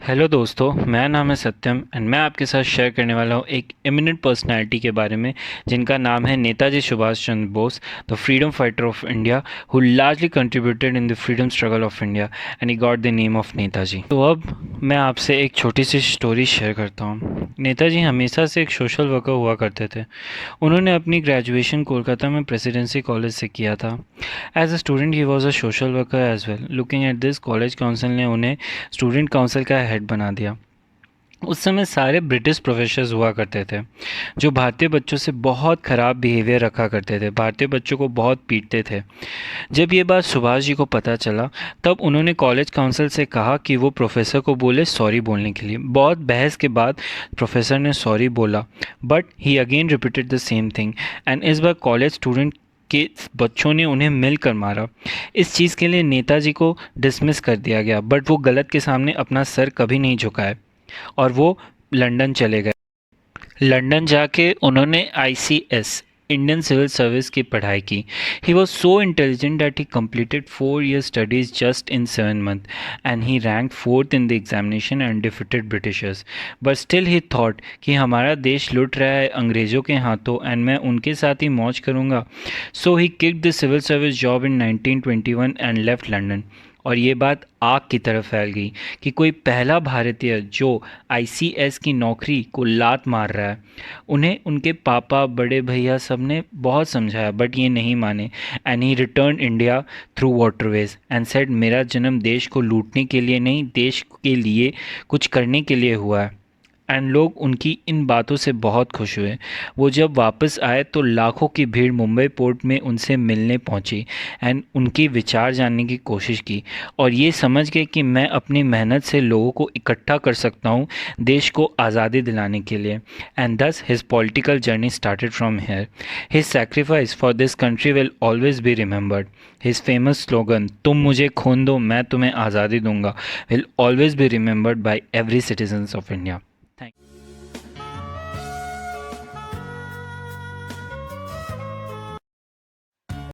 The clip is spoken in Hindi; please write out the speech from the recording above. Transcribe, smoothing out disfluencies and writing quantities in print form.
हेलो दोस्तों, मेरा नाम है सत्यम एंड मैं आपके साथ शेयर करने वाला हूँ एक एमिनेंट पर्सनालिटी के बारे में जिनका नाम है Netaji Subhash Chandra Bose, the freedom fighter of India who largely contributed in the freedom struggle of India and he got the name of Netaji. तो अब मैं आपसे एक छोटी सी स्टोरी शेयर करता हूँ। नेताजी हमेशा से एक सोशल वर्कर हुआ करते थे। उन्होंने अपनी ग्रेजुएशन कोलकाता में प्रेसिडेंसी कॉलेज से किया था। As a student he was a social worker as well. Looking at this, college council ने उन्हें स्टूडेंट काउंसिल का हेड बना दिया। उस समय सारे ब्रिटिश प्रोफेसर्स हुआ करते थे जो भारतीय बच्चों से बहुत ख़राब बिहेवियर रखा करते थे, भारतीय बच्चों को बहुत पीटते थे। जब ये बात सुभाष जी को पता चला तब उन्होंने कॉलेज काउंसिल से कहा कि वो प्रोफेसर को बोले सॉरी बोलने के लिए। बहुत बहस के बाद प्रोफेसर ने सॉरी बोला, but he again repeated the same thing and इस बार कॉलेज स्टूडेंट के बच्चों ने उन्हें मिलकर मारा। इस चीज़ के लिए नेताजी को डिसमिस कर दिया गया, बट वो गलत के सामने अपना सर कभी नहीं झुकाए और वो लंदन चले गए। लंदन जाके उन्होंने आईसीएस इंडियन सिविल सर्विस की पढ़ाई की। He was so intelligent that he completed 4 year studies just in 7 months and he ranked fourth in the examination and defeated Britishers. But still he thought कि हमारा देश लुट रहा है अंग्रेज़ों के हाथों एंड मैं उनके साथ ही मौज करूँगा। So he kicked the civil service job in 1921 and left London. और ये बात आग की तरह फैल गई कि कोई पहला भारतीय जो आईसीएस की नौकरी को लात मार रहा है। उन्हें उनके पापा, बड़े भैया सब ने बहुत समझाया बट ये नहीं माने and he return India through waterways and said मेरा जन्म देश को लूटने के लिए नहीं, देश के लिए कुछ करने के लिए हुआ है। एंड लोग उनकी इन बातों से बहुत खुश हुए। वो जब वापस आए तो लाखों की भीड़ मुंबई पोर्ट में उनसे मिलने पहुंची एंड उनकी विचार जानने की कोशिश की और ये समझ गए कि मैं अपनी मेहनत से लोगों को इकट्ठा कर सकता हूं देश को आज़ादी दिलाने के लिए। And thus his political journey started from here. His sacrifice for this country will always be remembered. His famous slogan तुम मुझे खून दो मैं तुम्हें आज़ादी दूंगा will always be remembered by every citizens of India. Thank you.